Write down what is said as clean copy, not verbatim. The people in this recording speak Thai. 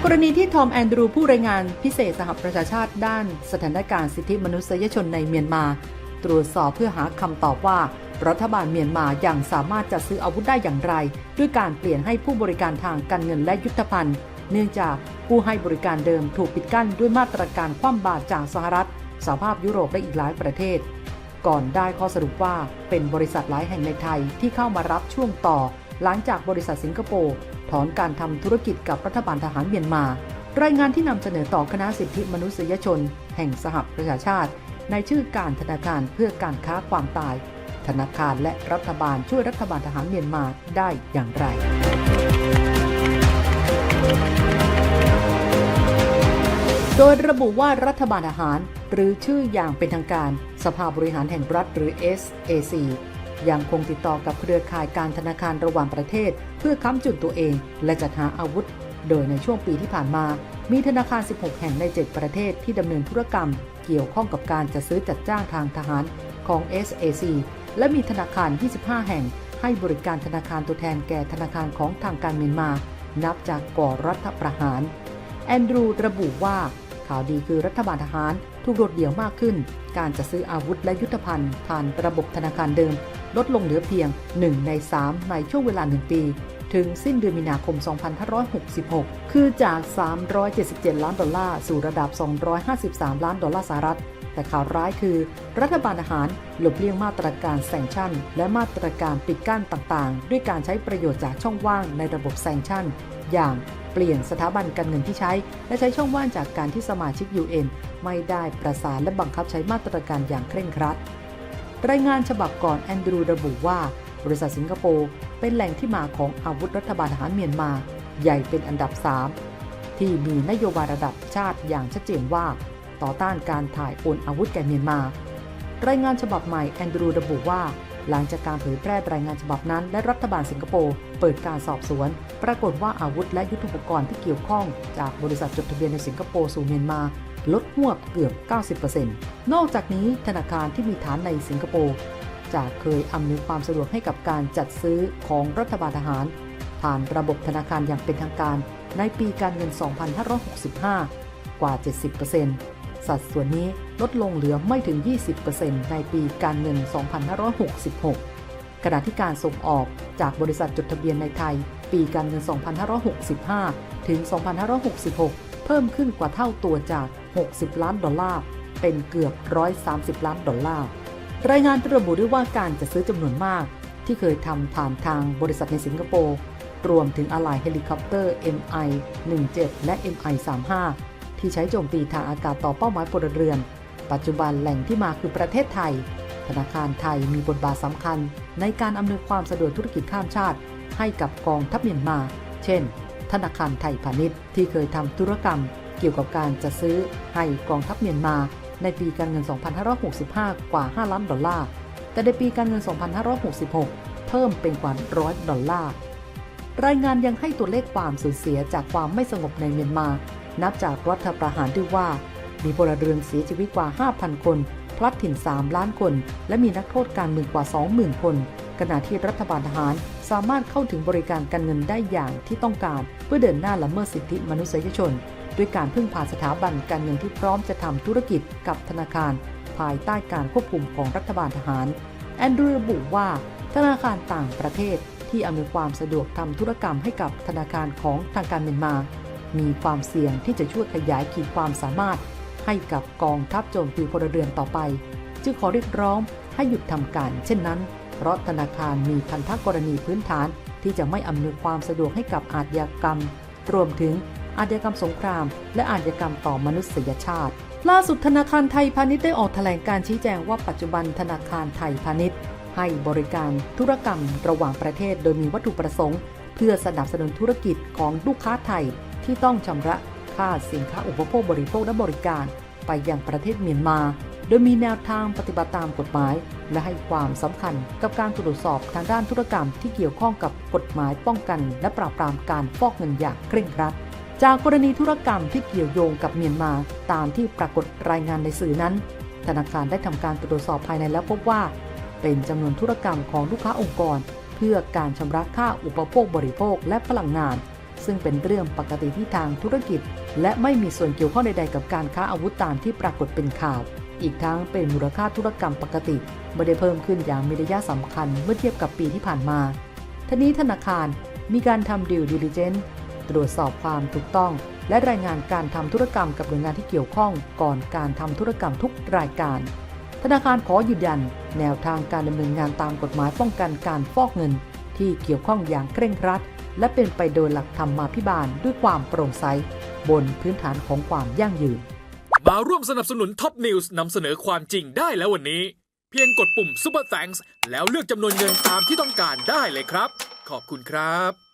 กรณีที่ทอมแอนดรูผู้รายงานพิเศษสหประชาชาติด้านสถานการณ์สิทธิมนุษยชนในเมียนมาตรวจสอบเพื่อหาคำตอบว่ารัฐบาลเมียนมายังสามารถจัดซื้ออาวุธได้อย่างไรด้วยการเปลี่ยนให้ผู้บริการทางการเงินและยุทธภัณฑ์เนื่องจากผู้ให้บริการเดิมถูกปิดกั้นด้วยมาตรการคว่ำบาตรจากสหรัฐสหภาพยุโรปและอีกหลายประเทศก่อนได้ข้อสรุปว่าเป็นบริษัทหลายแห่งในไทยที่เข้ามารับช่วงต่อหลังจากบริษัทสิงคโปร์ถอนการทำธุรกิจกับรัฐบาลทหารเมียนมารายงานที่นำเสนอต่อคณะสิทธิมนุษยชนแห่งสหประชาชาติในชื่อการธนาคารเพื่อการค้าความตายธนาคารและรัฐบาลช่วยรัฐบาลทหารเมียนมาได้อย่างไรโดยระบุว่ารัฐบาลทหารหรือชื่ออย่างเป็นทางการสภาบริหารแห่งรัฐหรือ SAC ยังคงติดต่อกับเครือข่ายการธนาคารระหว่างประเทศเพื่อค้ำจุนตัวเองและจัดหาอาวุธโดยในช่วงปีที่ผ่านมามีธนาคาร 16 แห่งใน 7 ประเทศที่ดำเนินธุรกรรมเกี่ยวข้องกับการจัดซื้อจัดจ้างทางทหารของ SAC และมีธนาคาร 25 แห่งให้บริการธนาคารตัวแทนแก่ธนาคารของทางการเมียนมานับจากก่อรัฐประหารแอนดรูระบุว่าข่าวดีคือรัฐบาลทหารถูกโดดเดี่ยวมากขึ้นการจัดซื้ออาวุธและยุทธภัณฑ์ผ่านระบบธนาคารเดิมลดลงเหลือเพียง 1 ใน 3 ในช่วงเวลา 1 ปีถึงสิ้นเดือนมีนาคม 2566 คือจาก 377 ล้านดอลลาร์สู่ระดับ 253 ล้านดอลลาร์สหรัฐแต่ข่าวร้ายคือรัฐบาลทหารหลบเลี่ยงมาตรการแซงชั่นและมาตรการปิดกั้นต่างๆด้วยการใช้ประโยชน์จากช่องว่างในระบบแซงชั่นอย่างเปลี่ยนสถาบันการเงินที่ใช้และใช้ช่องว่างจากการที่สมาชิก UN ไม่ได้ประสานและบังคับใช้มาตรการอย่างเคร่งครัดรายงานฉบับก่อนแอนดรูระบุว่าบริษัทสิงคโปร์เป็นแหล่งที่มาของอาวุธรัฐบาลทหารเมียนมาใหญ่เป็นอันดับ 3 ที่มีนโยบายระดับชาติอย่างชัดเจนว่าต่อต้านการถ่ายโอนอาวุธแก่เมียนมารายงานฉบับใหม่แอนดรูระบุว่าหลังจากการเผยแพร่รายงานฉบับนั้นและรัฐบาลสิงคโปร์เปิดการสอบสวนปรากฏว่าอาวุธและยุทโธปกรณ์ที่เกี่ยวข้องจากบริษัทจดทะเบียนในสิงคโปร์สู่เมียนมาลดหวบเกือบ 90% นอกจากนี้ธนาคารที่มีฐานในสิงคโปร์จากเคยอำนวยความสะดวกให้กับการจัดซื้อของรัฐบาลทหารผ่านระบบธนาคารอย่างเป็นทางการในปีการเงิน 2565 กว่า 70%สัดส่วนนี้ลดลงเหลือไม่ถึง 20% ในปีการเงิน 2566 ขณะที่การส่งออกจากบริษัทจดทะเบียนในไทยปีการเงิน 2565 ถึง 2566 เพิ่มขึ้นกว่าเท่าตัวจาก 60 ล้านดอลลาร์เป็นเกือบ 130 ล้านดอลลาร์รายงานระบุด้วยว่าการจัดซื้อจำนวนมากที่เคยทำผ่านทางบริษัทในสิงคโปร์รวมถึงอะไหล่เฮลิคอปเตอร์ MI-17 และ MI-35 ที่ใช้โจมตีทางอากาศต่อเป้าหมายพลเรือนปัจจุบันแหล่งที่มาคือประเทศไทยธนาคารไทยมีบทบาทสำคัญในการอำนวยความสะดวกธุรกิจข้ามชาติให้กับกองทัพเมียนมาเช่นธนาคารไทยพาณิชย์ที่เคยทำธุรกรรมเกี่ยวกับการจัดซื้อให้กองทัพเมียนมาในปีการเงิน 2565 กว่า 5 ล้านดอลลาร์แต่ในปีการเงิน 2566 เพิ่มเป็นกว่า 100 ดอลลาร์รายงานยังให้ตัวเลขความสูญเสียจากความไม่สงบในเมียนมานับจากรัฐประหารด้วยว่ามีพลเรือนเสียชีวิตกว่า 5,000 คนพลัดถิ่น 3 ล้านคนและมีนักโทษการเมืองกว่า 20,000 คนขณะที่รัฐบาลทหารสามารถเข้าถึงบริการการเงินได้อย่างที่ต้องการเพื่อเดินหน้าละเมิดสิทธิมนุษยชนด้วยการพึ่งพาสถาบันการเงินที่พร้อมจะทำธุรกิจกับธนาคารภายใต้การควบคุมของรัฐบาลทหารแอนดรูระบุว่าธนาคารต่างประเทศที่อำนวยความสะดวกทำธุรกรรมให้กับธนาคารของทางการเมียนมามีความเสี่ยงที่จะช่วยขยายขีดความสามารถให้กับกองทัพโจมตีพลเรือนต่อไปจึงขอเรียกร้องให้หยุดทำการเช่นนั้นเพราะธนาคารมีพันธกรณีพื้นฐานที่จะไม่อำนวยความสะดวกให้กับอาชญากรรมรวมถึงอาชญากรรมสงครามและอาชญากรรมต่อมนุษยชาติล่าสุดธนาคารไทยพาณิชย์ได้ออกแถลงการชี้แจงว่าปัจจุบันธนาคารไทยพาณิชย์ให้บริการธุรกรรมระหว่างประเทศโดยมีวัตถุประสงค์เพื่อสนับสนุนธุรกิจของลูกค้าไทยที่ต้องชำระค่าสินค้าอุปโภคบริโภคและบริการไปยังประเทศเมียนมาโดยมีแนวทางปฏิบัติตามกฎหมายและให้ความสำคัญกับการตรวจสอบทางด้านธุรกรรมที่เกี่ยวข้องกับกฎหมายป้องกันและปราบปรามการฟอกเงินอย่างเคร่งครัดจากกรณีธุรกรรมที่เกี่ยวโยงกับเมียนมาตามที่ปรากฏรายงานในสื่อนั้นธนาคารได้ทำการตรวจสอบภายในแล้วพบว่าเป็นจำนวนธุรกรรมของลูกค้าองค์กรเพื่อการชำระค่าอุปโภคบริโภคและพลังงาน ซึ่งเป็นเรื่องปกติที่ทางธุรกิจและไม่มีส่วนเกี่ยวข้องใดๆกับการค้าอาวุธตามที่ปรากฏเป็นข่าวอีกทั้งเป็นมูลค่าธุรกรรมปกติไม่ได้เพิ่มขึ้นอย่างมีนัยสำคัญเมื่อเทียบกับปีที่ผ่านมาทั้งนี้ธนาคารมีการทำ due diligence ตรวจสอบความถูกต้องและรายงานการทำธุรกรรมกับหน่วยงานที่เกี่ยวข้องก่อนการทำธุรกรรมทุกรายการธนาคารขอยืนยันแนวทางการดำเนินงานตามกฎหมายป้องกันการฟอกเงินที่เกี่ยวข้องอย่างเคร่งครัดและเป็นไปโดยหลักธรรมาภิบาลด้วยความโปร่งใสบนพื้นฐานของความยั่งยืนมาร่วมสนับสนุนท็อปนิวส์นำเสนอความจริงได้แล้ววันนี้เพียงกดปุ่ม Super Thanks แล้วเลือกจำนวนเงินตามที่ต้องการได้เลยครับขอบคุณครับ